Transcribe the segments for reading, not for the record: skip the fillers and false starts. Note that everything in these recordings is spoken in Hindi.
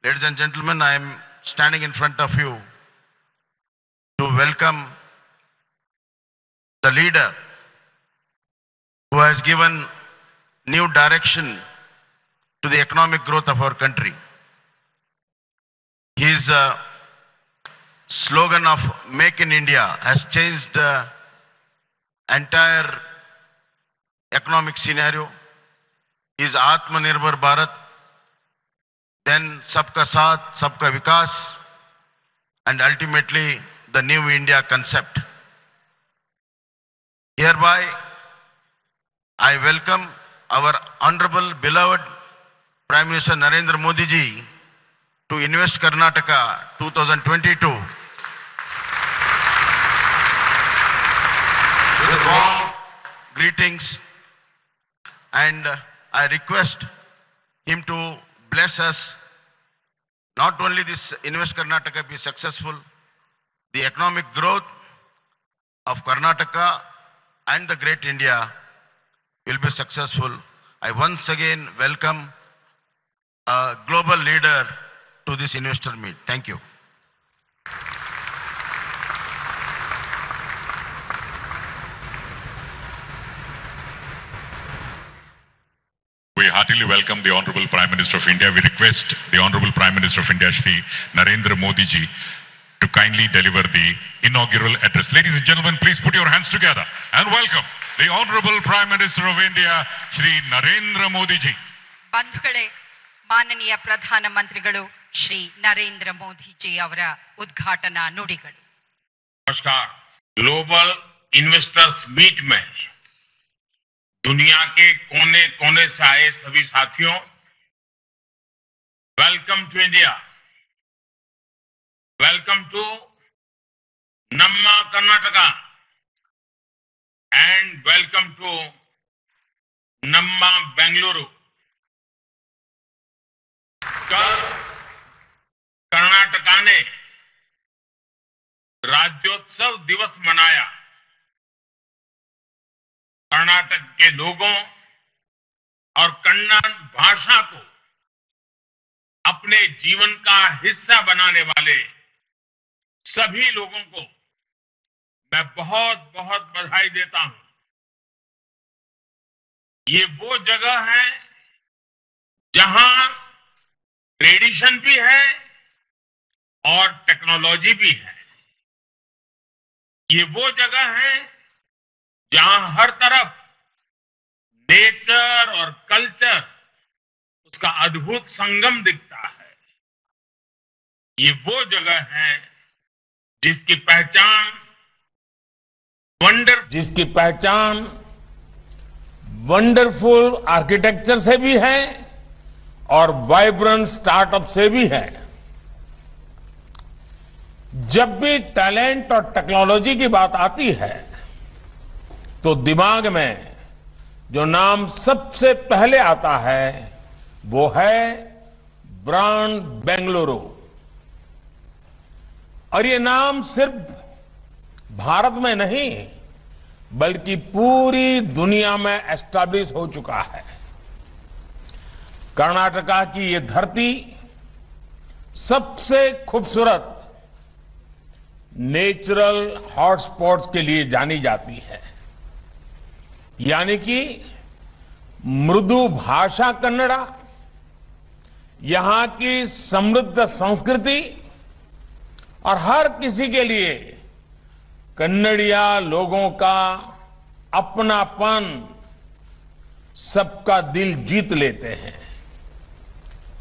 Ladies and gentlemen, I am standing in front of you to welcome the leader who has given new direction to the economic growth of our country. His slogan of Make in India has changed the entire economic scenario. His Atmanirbhar Bharat, then Sabka Saath, Sabka Vikas, and ultimately the New India concept. Hereby, I welcome our honorable, beloved Prime Minister Narendra Modi ji to Invest Karnataka 2022. With warm greetings, and I request him to bless us. Not only this Invest Karnataka be successful, the economic growth of Karnataka and the great India will be successful. I once again welcome a global leader to this investor meet. Thank you. We heartily welcome the Honorable Prime Minister of India. We request the Honorable Prime Minister of India, Shri Narendra Modi ji, to kindly deliver the inaugural address. Ladies and gentlemen, please put your hands together and welcome the Honorable Prime Minister of India, Shri Narendra Modi ji. ಬಂಧುಗಳೇ, ಮಾನನೀಯ ಪ್ರಧಾನ ಮಂತ್ರಿಗಳು ಶ್ರೀ ನರೇಂದ್ರ ಮೋದಿ ಜಿ ಅವರ ಉದ್ಘಾಟನಾ ನುಡಿಗಳು. नमस्कार। ग्लोबल इन्वेस्टर्स मीट में दुनिया के कोने कोने से आए सभी साथियों, welcome to India, welcome to नम्मा कर्नाटका एंड वेलकम टू नम्मा बेंगलुरु। कल कर्नाटका ने राज्योत्सव दिवस मनाया। कर्नाटक के लोगों और कन्नड़ भाषा को अपने जीवन का हिस्सा बनाने वाले सभी लोगों को मैं बहुत बहुत बधाई देता हूं। ये वो जगह है जहां ट्रेडिशन भी है और टेक्नोलॉजी भी है। ये वो जगह है जहां हर तरफ नेचर और कल्चर, उसका अद्भुत संगम दिखता है। ये वो जगह है जिसकी पहचान वंडरफुल आर्किटेक्चर से भी है और वाइब्रेंट स्टार्टअप से भी है। जब भी टैलेंट और टेक्नोलॉजी की बात आती है तो दिमाग में जो नाम सबसे पहले आता है वो है ब्रांड बेंगलुरु। और ये नाम सिर्फ भारत में नहीं बल्कि पूरी दुनिया में एस्टैब्लिश हो चुका है। कर्नाटका की ये धरती सबसे खूबसूरत नेचुरल हॉटस्पॉट्स के लिए जानी जाती है। यानी कि मृदु भाषा कन्नड़ा, यहां की समृद्ध संस्कृति और हर किसी के लिए कन्नड़िया लोगों का अपनापन सबका दिल जीत लेते हैं।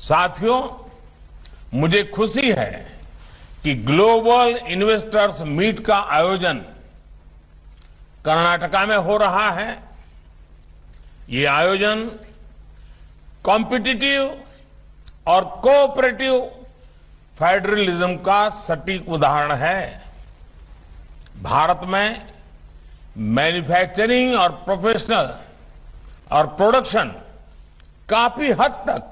साथियों, मुझे खुशी है कि ग्लोबल इन्वेस्टर्स मीट का आयोजन कर्नाटका में हो रहा है। ये आयोजन कॉम्पिटिटिव और कोऑपरेटिव फेडरलिज्म का सटीक उदाहरण है। भारत में मैन्युफैक्चरिंग और प्रोफेशनल और प्रोडक्शन काफी हद तक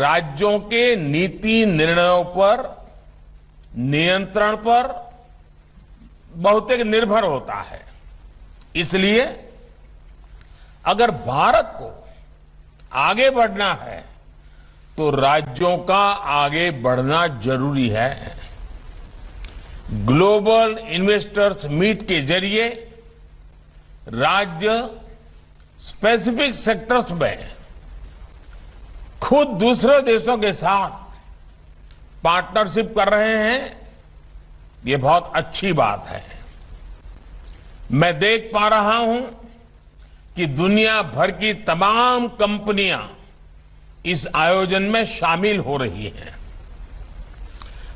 राज्यों के नीति निर्णयों पर, नियंत्रण पर बहुत निर्भर होता है। इसलिए अगर भारत को आगे बढ़ना है तो राज्यों का आगे बढ़ना जरूरी है। ग्लोबल इन्वेस्टर्स मीट के जरिए राज्य स्पेसिफिक सेक्टर्स में खुद दूसरे देशों के साथ पार्टनरशिप कर रहे हैं, ये बहुत अच्छी बात है। मैं देख पा रहा हूं कि दुनिया भर की तमाम कंपनियां इस आयोजन में शामिल हो रही हैं।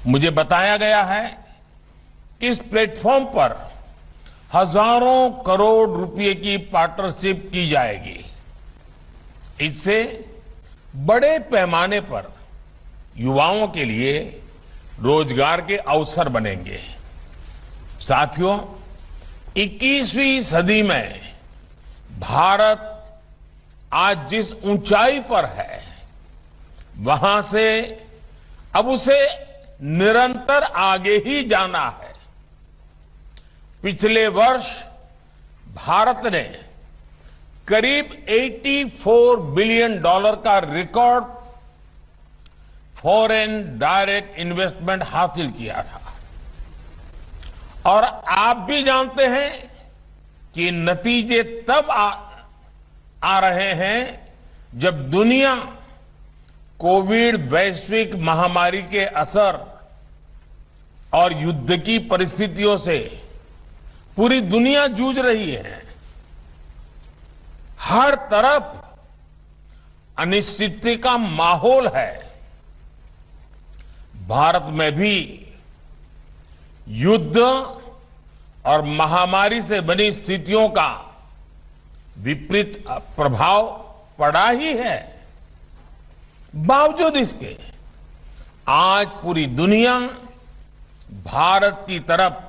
मुझे बताया गया है कि इस प्लेटफॉर्म पर हजारों करोड़ रुपए की पार्टनरशिप की जाएगी। इससे बड़े पैमाने पर युवाओं के लिए रोजगार के अवसर बनेंगे। साथियों, 21वीं सदी में भारत आज जिस ऊंचाई पर है, वहां से अब उसे निरंतर आगे ही जाना है। पिछले वर्ष भारत ने करीब $84 बिलियन का रिकॉर्ड फॉरेन डायरेक्ट इन्वेस्टमेंट हासिल किया था। और आप भी जानते हैं कि नतीजे तब आ रहे हैं जब दुनिया कोविड वैश्विक महामारी के असर और युद्ध की परिस्थितियों से पूरी दुनिया जूझ रही है। हर तरफ अनिश्चितता का माहौल है। भारत में भी युद्ध और महामारी से बनी स्थितियों का विपरीत प्रभाव पड़ा ही है। बावजूद इसके आज पूरी दुनिया भारत की तरफ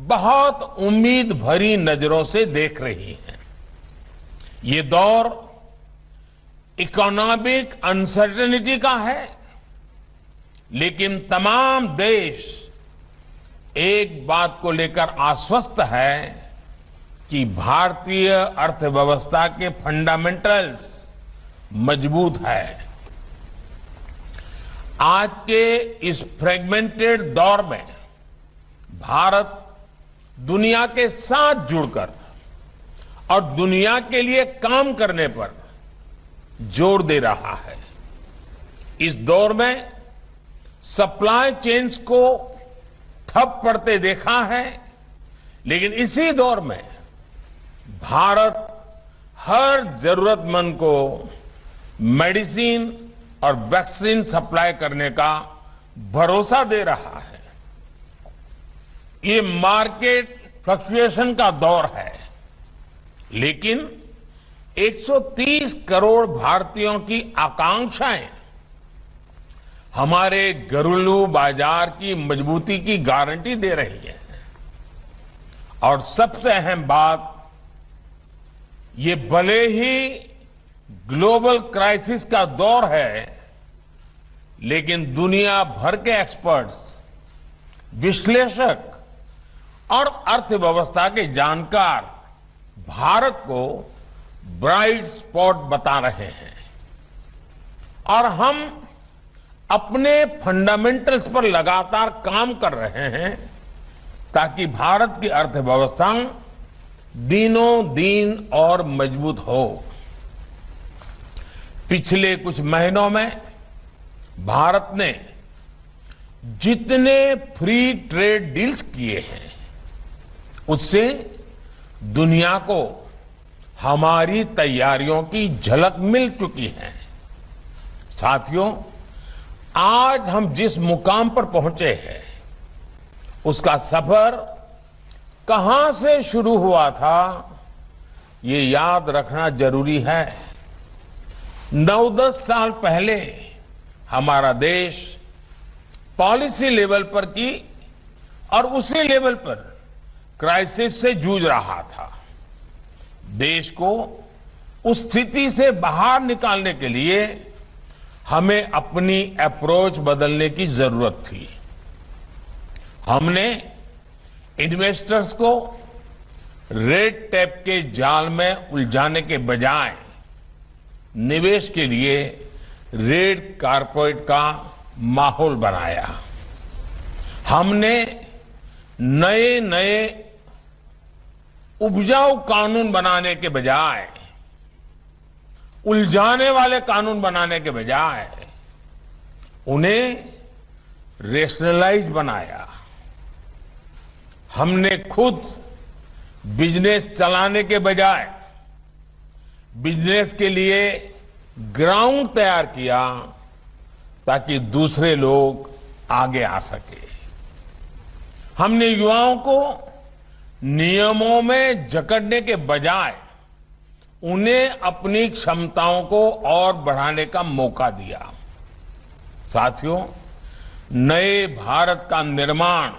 बहुत उम्मीद भरी नजरों से देख रही है। ये दौर इकोनॉमिक अनसर्टेनिटी का है, लेकिन तमाम देश एक बात को लेकर आश्वस्त है कि भारतीय अर्थव्यवस्था के फंडामेंटल्स मजबूत है। आज के इस फ्रेगमेंटेड दौर में भारत दुनिया के साथ जुड़कर और दुनिया के लिए काम करने पर जोर दे रहा है। इस दौर में सप्लाई चेन्स को ठप पड़ते देखा है, लेकिन इसी दौर में भारत हर जरूरतमंद को मेडिसिन और वैक्सीन सप्लाई करने का भरोसा दे रहा है। ये मार्केट फ्लक्चुएशन का दौर है, लेकिन 130 करोड़ भारतीयों की आकांक्षाएं हमारे घरेलू बाजार की मजबूती की गारंटी दे रही है। और सबसे अहम बात, ये भले ही ग्लोबल क्राइसिस का दौर है, लेकिन दुनिया भर के एक्सपर्ट्स, विश्लेषक और अर्थव्यवस्था के जानकार भारत को ब्राइट स्पॉट बता रहे हैं। और हम अपने फंडामेंटल्स पर लगातार काम कर रहे हैं ताकि भारत की अर्थव्यवस्था दिनों दिन और मजबूत हो। पिछले कुछ महीनों में भारत ने जितने फ्री ट्रेड डील्स किए हैं, उससे दुनिया को हमारी तैयारियों की झलक मिल चुकी है। साथियों, आज हम जिस मुकाम पर पहुंचे हैं, उसका सफर कहां से शुरू हुआ था, ये याद रखना जरूरी है। 9-10 साल पहले हमारा देश पॉलिसी लेवल पर की और उसी लेवल पर क्राइसिस से जूझ रहा था। देश को उस स्थिति से बाहर निकालने के लिए हमें अपनी अप्रोच बदलने की जरूरत थी। हमने इन्वेस्टर्स को रेड टेप के जाल में उलझाने के बजाय निवेश के लिए रेड कारपेट का माहौल बनाया। हमने नए नए उपजाऊ कानून बनाने के बजाय, उलझाने वाले कानून बनाने के बजाय उन्हें रेशनलाइज बनाया। हमने खुद बिजनेस चलाने के बजाय बिजनेस के लिए ग्राउंड तैयार किया ताकि दूसरे लोग आगे आ सके। हमने युवाओं को नियमों में जकड़ने के बजाय उन्हें अपनी क्षमताओं को और बढ़ाने का मौका दिया। साथियों, नए भारत का निर्माण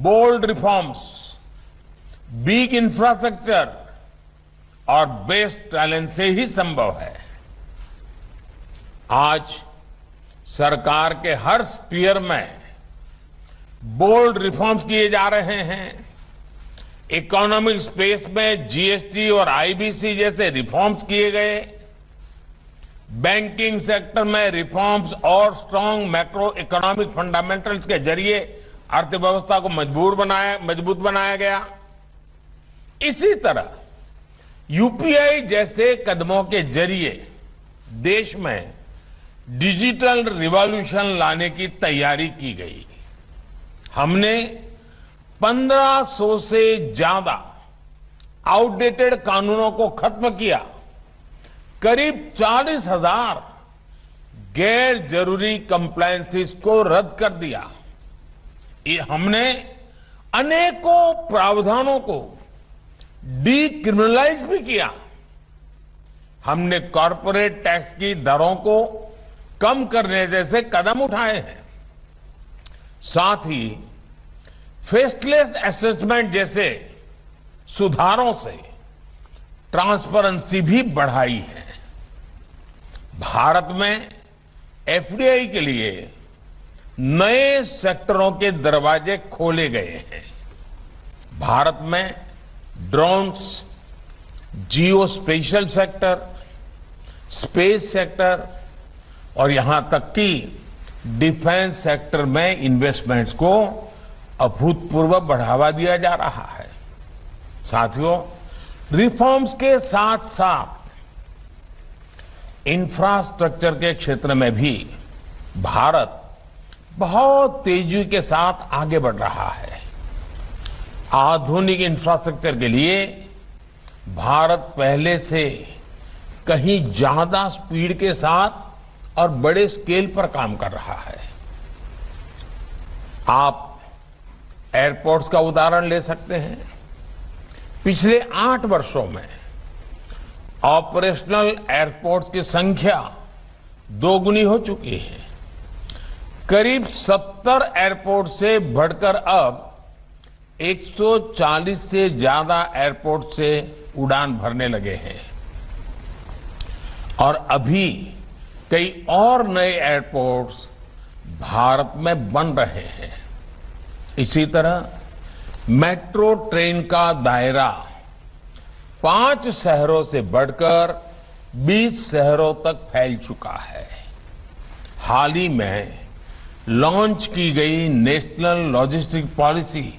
बोल्ड रिफॉर्म्स, बिग इंफ्रास्ट्रक्चर और बेस्ट टैलेंट से ही संभव है। आज सरकार के हर स्फीयर में बोल्ड रिफॉर्म्स किए जा रहे हैं। इकोनॉमिक स्पेस में जीएसटी और आईबीसी जैसे रिफॉर्म्स किए गए। बैंकिंग सेक्टर में रिफॉर्म्स और स्ट्रांग मैक्रो इकोनॉमिक फंडामेंटल्स के जरिए अर्थव्यवस्था को मजबूत बनाया गया। इसी तरह यूपीआई जैसे कदमों के जरिए देश में डिजिटल रिवॉल्यूशन लाने की तैयारी की गई। हमने 1500 से ज्यादा आउटडेटेड कानूनों को खत्म किया। करीब 40,000 गैर जरूरी कंप्लायंसेस को रद्द कर दिया। हमने अनेकों प्रावधानों को डीक्रिमिनलाइज भी किया। हमने कॉरपोरेट टैक्स की दरों को कम करने जैसे कदम उठाए हैं। साथ ही फेसलेस असेसमेंट जैसे सुधारों से ट्रांसपेरेंसी भी बढ़ाई है। भारत में एफडीआई के लिए नए सेक्टरों के दरवाजे खोले गए हैं। भारत में ड्रोन्स, जियो स्पेशल सेक्टर, स्पेस सेक्टर और यहां तक कि डिफेंस सेक्टर में इन्वेस्टमेंट्स को अभूतपूर्व बढ़ावा दिया जा रहा है। साथियों, रिफॉर्म्स के साथ साथ इंफ्रास्ट्रक्चर के क्षेत्र में भी भारत बहुत तेजी के साथ आगे बढ़ रहा है। आधुनिक इंफ्रास्ट्रक्चर के लिए भारत पहले से कहीं ज्यादा स्पीड के साथ और बड़े स्केल पर काम कर रहा है। आप एयरपोर्ट्स का उदाहरण ले सकते हैं। पिछले 8 वर्षों में ऑपरेशनल एयरपोर्ट्स की संख्या दोगुनी हो चुकी है। करीब 70 एयरपोर्ट से बढ़कर अब 140 से ज्यादा एयरपोर्ट से उड़ान भरने लगे हैं और अभी कई और नए एयरपोर्ट्स भारत में बन रहे हैं। इसी तरह मेट्रो ट्रेन का दायरा 5 शहरों से बढ़कर 20 शहरों तक फैल चुका है। हाल ही में लॉन्च की गई नेशनल लॉजिस्टिक पॉलिसी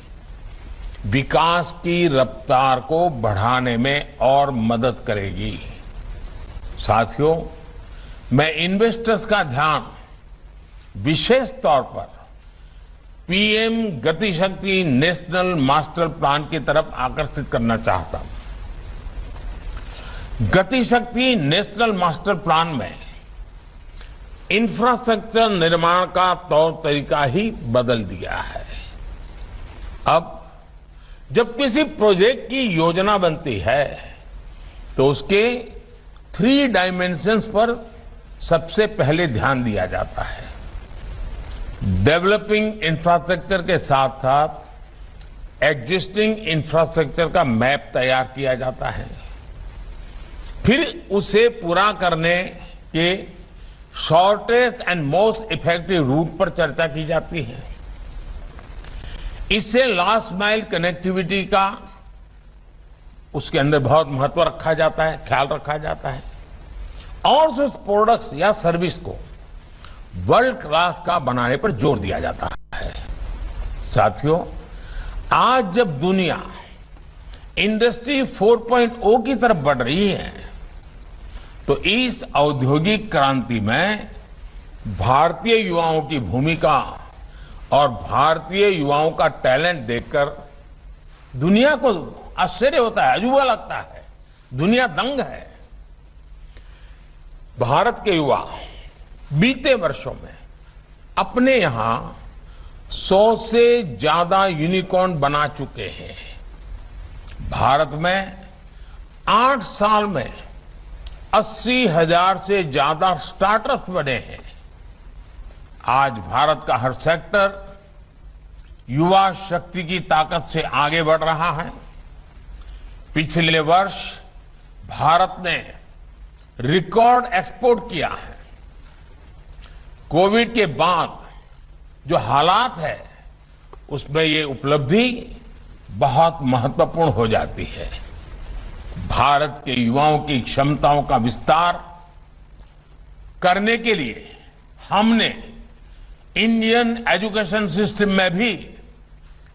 विकास की रफ्तार को बढ़ाने में और मदद करेगी। साथियों, मैं इन्वेस्टर्स का ध्यान विशेष तौर पर पीएम गति शक्ति नेशनल मास्टर प्लान की तरफ आकर्षित करना चाहता हूं। गति शक्ति नेशनल मास्टर प्लान में इंफ्रास्ट्रक्चर निर्माण का तौर तरीका ही बदल दिया है। अब जब किसी प्रोजेक्ट की योजना बनती है तो उसके 3 डायमेंशंस पर सबसे पहले ध्यान दिया जाता है। डेवलपिंग इंफ्रास्ट्रक्चर के साथ साथ एग्जिस्टिंग इंफ्रास्ट्रक्चर का मैप तैयार किया जाता है। फिर उसे पूरा करने के shortest and most effective route पर चर्चा की जाती है। इससे लास्ट माइल कनेक्टिविटी का उसके अंदर बहुत महत्व रखा जाता है, ख्याल रखा जाता है और उस प्रोडक्ट्स या सर्विस को वर्ल्ड क्लास का बनाने पर जोर दिया जाता है। साथियों, आज जब दुनिया इंडस्ट्री 4.0 की तरफ बढ़ रही है, तो इस औद्योगिक क्रांति में भारतीय युवाओं की भूमिका और भारतीय युवाओं का टैलेंट देखकर दुनिया को आश्चर्य होता है, अजूबा लगता है, दुनिया दंग है। भारत के युवा बीते वर्षों में अपने यहां 100 से ज्यादा यूनिकॉर्न बना चुके हैं। भारत में 8 साल में 80,000 से ज्यादा स्टार्टअप्स बने हैं। आज भारत का हर सेक्टर युवा शक्ति की ताकत से आगे बढ़ रहा है। पिछले वर्ष भारत ने रिकॉर्ड एक्सपोर्ट किया है। कोविड के बाद जो हालात है, उसमें ये उपलब्धि बहुत महत्वपूर्ण हो जाती है। भारत के युवाओं की क्षमताओं का विस्तार करने के लिए हमने इंडियन एजुकेशन सिस्टम में भी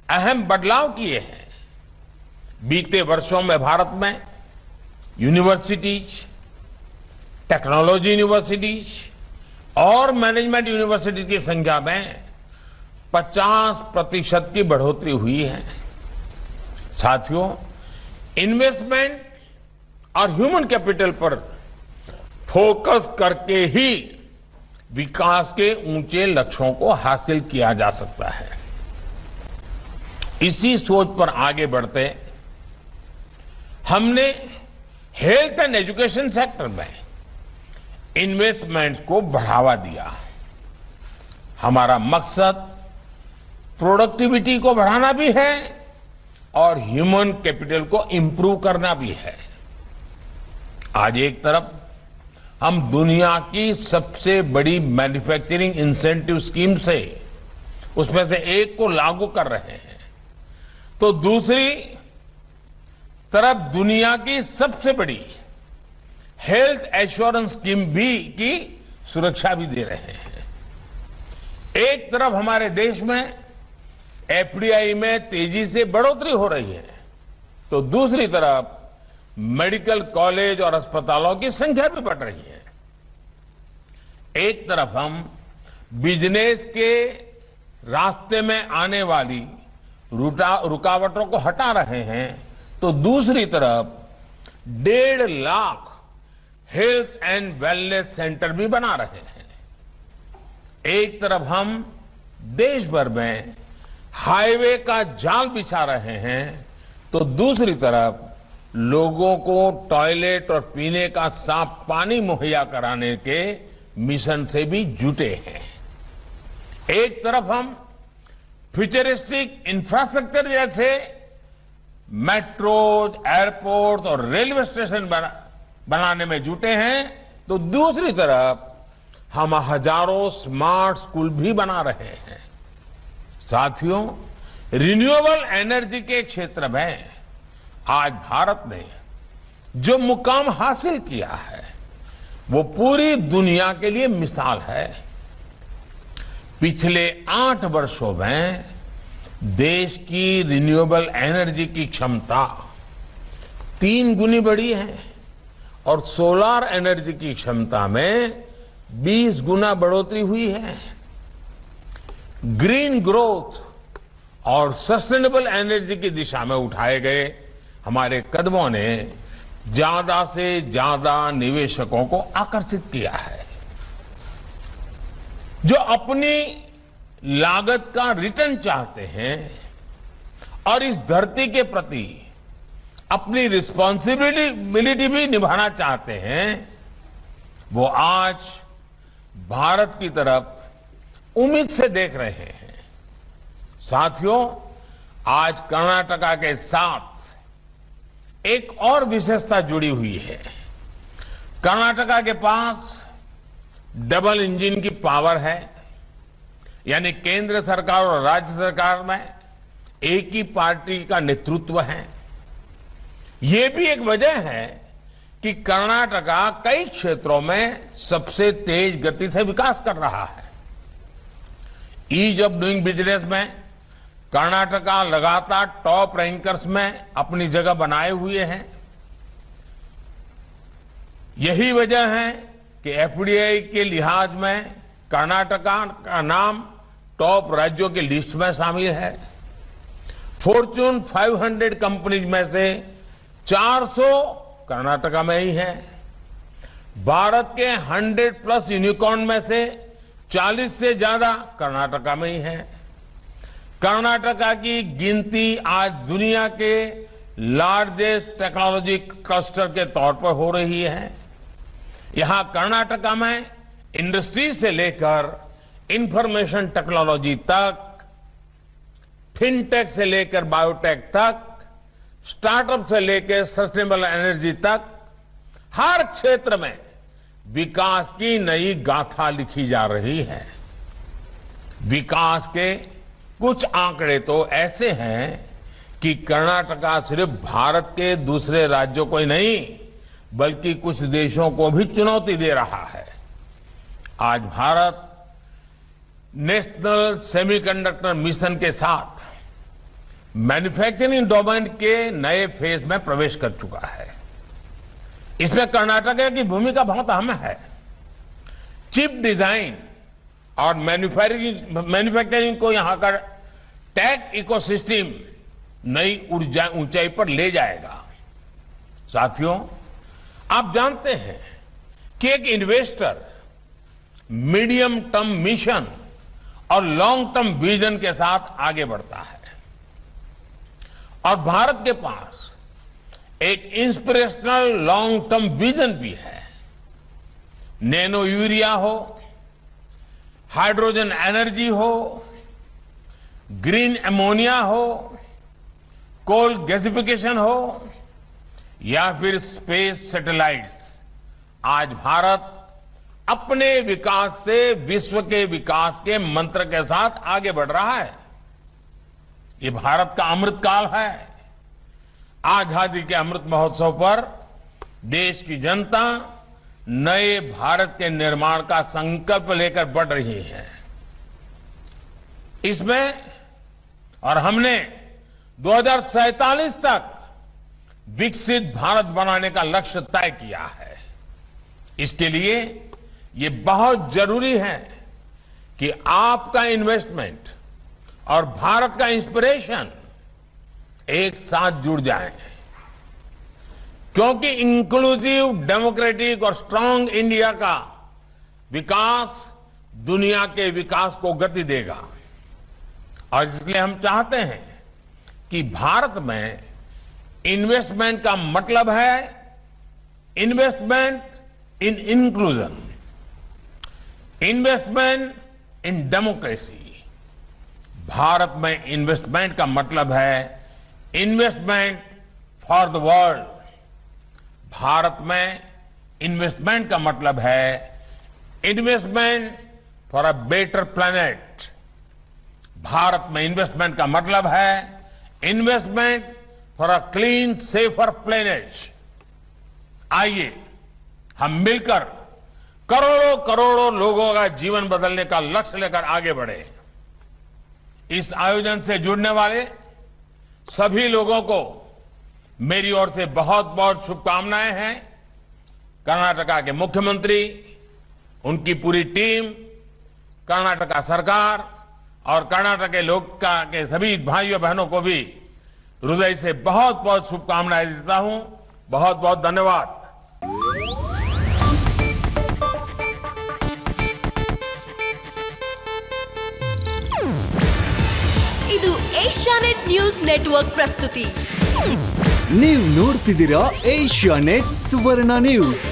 अहम बदलाव किए हैं। बीते वर्षों में भारत में यूनिवर्सिटीज, टेक्नोलॉजी यूनिवर्सिटीज और मैनेजमेंट यूनिवर्सिटीज की संख्या में 50% की बढ़ोतरी हुई है। साथियों, इन्वेस्टमेंट और ह्यूमन कैपिटल पर फोकस करके ही विकास के ऊंचे लक्ष्यों को हासिल किया जा सकता है। इसी सोच पर आगे बढ़ते हमने हेल्थ एंड एजुकेशन सेक्टर में इन्वेस्टमेंट्स को बढ़ावा दिया। हमारा मकसद प्रोडक्टिविटी को बढ़ाना भी है और ह्यूमन कैपिटल को इंप्रूव करना भी है। आज एक तरफ हम दुनिया की सबसे बड़ी मैन्युफैक्चरिंग इंसेंटिव स्कीम से उसमें से एक को लागू कर रहे हैं, तो दूसरी तरफ दुनिया की सबसे बड़ी हेल्थ एश्योरेंस स्कीम भी की सुरक्षा भी दे रहे हैं। एक तरफ हमारे देश में एफडीआई में तेजी से बढ़ोतरी हो रही है, तो दूसरी तरफ मेडिकल कॉलेज और अस्पतालों की संख्या भी बढ़ रही है। एक तरफ हम बिजनेस के रास्ते में आने वाली रुकावटों को हटा रहे हैं, तो दूसरी तरफ 1.5 lakh health and wellness centre भी बना रहे हैं। एक तरफ हम देश भर में हाईवे का जाल बिछा रहे हैं, तो दूसरी तरफ लोगों को टॉयलेट और पीने का साफ पानी मुहैया कराने के मिशन से भी जुटे हैं। एक तरफ हम फ्यूचरिस्टिक इंफ्रास्ट्रक्चर जैसे मेट्रोज, एयरपोर्ट और रेलवे स्टेशन बनाने में जुटे हैं, तो दूसरी तरफ हम हजारों स्मार्ट स्कूल भी बना रहे हैं। साथियों, रिन्यूएबल एनर्जी के क्षेत्र में आज भारत ने जो मुकाम हासिल किया है, वो पूरी दुनिया के लिए मिसाल है। पिछले 8 वर्षों में देश की रिन्यूएबल एनर्जी की क्षमता 3 गुनी बढ़ी है और सोलर एनर्जी की क्षमता में 20 गुना बढ़ोतरी हुई है। ग्रीन ग्रोथ और सस्टेनेबल एनर्जी की दिशा में उठाए गए हमारे कदमों ने ज्यादा से ज्यादा निवेशकों को आकर्षित किया है, जो अपनी लागत का रिटर्न चाहते हैं और इस धरती के प्रति अपनी रिस्पॉन्सिबिलिटी भी निभाना चाहते हैं। वो आज भारत की तरफ उम्मीद से देख रहे हैं। साथियों, आज कर्नाटका के साथ एक और विशेषता जुड़ी हुई है। कर्नाटका के पास डबल इंजन की पावर है, यानी केंद्र सरकार और राज्य सरकार में एक ही पार्टी का नेतृत्व है। ये भी एक वजह है कि कर्नाटका कई क्षेत्रों में सबसे तेज गति से विकास कर रहा है। ईज ऑफ डूइंग बिजनेस में कर्नाटका लगातार टॉप रैंकर्स में अपनी जगह बनाए हुए हैं। यही वजह है कि एफडीआई के लिहाज में कर्नाटका का नाम टॉप राज्यों की लिस्ट में शामिल है। फॉर्च्यून 500 कंपनीज में से 400 कर्नाटका में ही है। भारत के 100+ यूनिकॉर्न में से 40 से ज्यादा कर्नाटका में ही है। कर्नाटका की गिनती आज दुनिया के लार्जेस्ट टेक्नोलॉजी क्लस्टर के तौर पर हो रही है। यहां कर्नाटका में इंडस्ट्री से लेकर इंफॉर्मेशन टेक्नोलॉजी तक, फिनटेक से लेकर बायोटेक तक, स्टार्टअप से लेकर सस्टेनेबल एनर्जी तक, हर क्षेत्र में विकास की नई गाथा लिखी जा रही है। विकास के कुछ आंकड़े तो ऐसे हैं कि कर्नाटका सिर्फ भारत के दूसरे राज्यों को ही नहीं बल्कि कुछ देशों को भी चुनौती दे रहा है। आज भारत नेशनल सेमीकंडक्टर मिशन के साथ मैन्युफैक्चरिंग डोमेन के नए फेज में प्रवेश कर चुका है। इसमें कर्नाटका की भूमिका बहुत अहम है। चिप डिजाइन और मैन्युफैक्चरिंग को यहां का टेक इकोसिस्टम नई ऊंचाई पर ले जाएगा। साथियों, आप जानते हैं कि एक इन्वेस्टर मीडियम टर्म मिशन और लॉन्ग टर्म विजन के साथ आगे बढ़ता है और भारत के पास एक इंस्पिरेशनल लॉन्ग टर्म विजन भी है। नैनो यूरिया हो, हाइड्रोजन एनर्जी हो, ग्रीन एमोनिया हो, कोल गैसिफिकेशन हो या फिर स्पेस सैटेलाइट्स, आज भारत अपने विकास से विश्व के विकास के मंत्र के साथ आगे बढ़ रहा है। ये भारत का अमृतकाल है। आजादी के अमृत महोत्सव पर देश की जनता नए भारत के निर्माण का संकल्प लेकर बढ़ रही है। इसमें और हमने 2047 तक विकसित भारत बनाने का लक्ष्य तय किया है। इसके लिए ये बहुत जरूरी है कि आपका इन्वेस्टमेंट और भारत का इंस्पिरेशन एक साथ जुड़ जाएं, क्योंकि इंक्लूसिव, डेमोक्रेटिक और स्ट्रांग इंडिया का विकास दुनिया के विकास को गति देगा। और इसलिए हम चाहते हैं कि भारत में इन्वेस्टमेंट का मतलब है investment in inclusion, investment in democracy. Bharat में इन्वेस्टमेंट का मतलब है investment for the world. Bharat में इन्वेस्टमेंट का मतलब है investment for a better planet. Bharat में इन्वेस्टमेंट का मतलब है investment for a clean safer planet. आइए हम मिलकर करोड़ों करोड़ों लोगों का जीवन बदलने का लक्ष्य लेकर आगे बढ़े। इस आयोजन से जुड़ने वाले सभी लोगों को मेरी ओर से बहुत बहुत शुभकामनाएं हैं। कर्नाटका के मुख्यमंत्री, उनकी पूरी टीम, कर्नाटका सरकार और कर्नाटक के लोग के सभी भाइयों बहनों को भी हृदय से बहुत बहुत शुभकामनाएं देता हूं। बहुत बहुत धन्यवाद। ಇದು ಏಷ್ಯಾನೆಟ್ ನ್ಯೂಸ್ ನೆಟ್ವರ್ಕ್ ಪ್ರಸ್ತುತಿ. ನೀವು ನೋಡ್ತಿದ್ದೀರಾ ಏಷ್ಯಾನೆಟ್ ಸುವರ್ಣ ನ್ಯೂಸ್.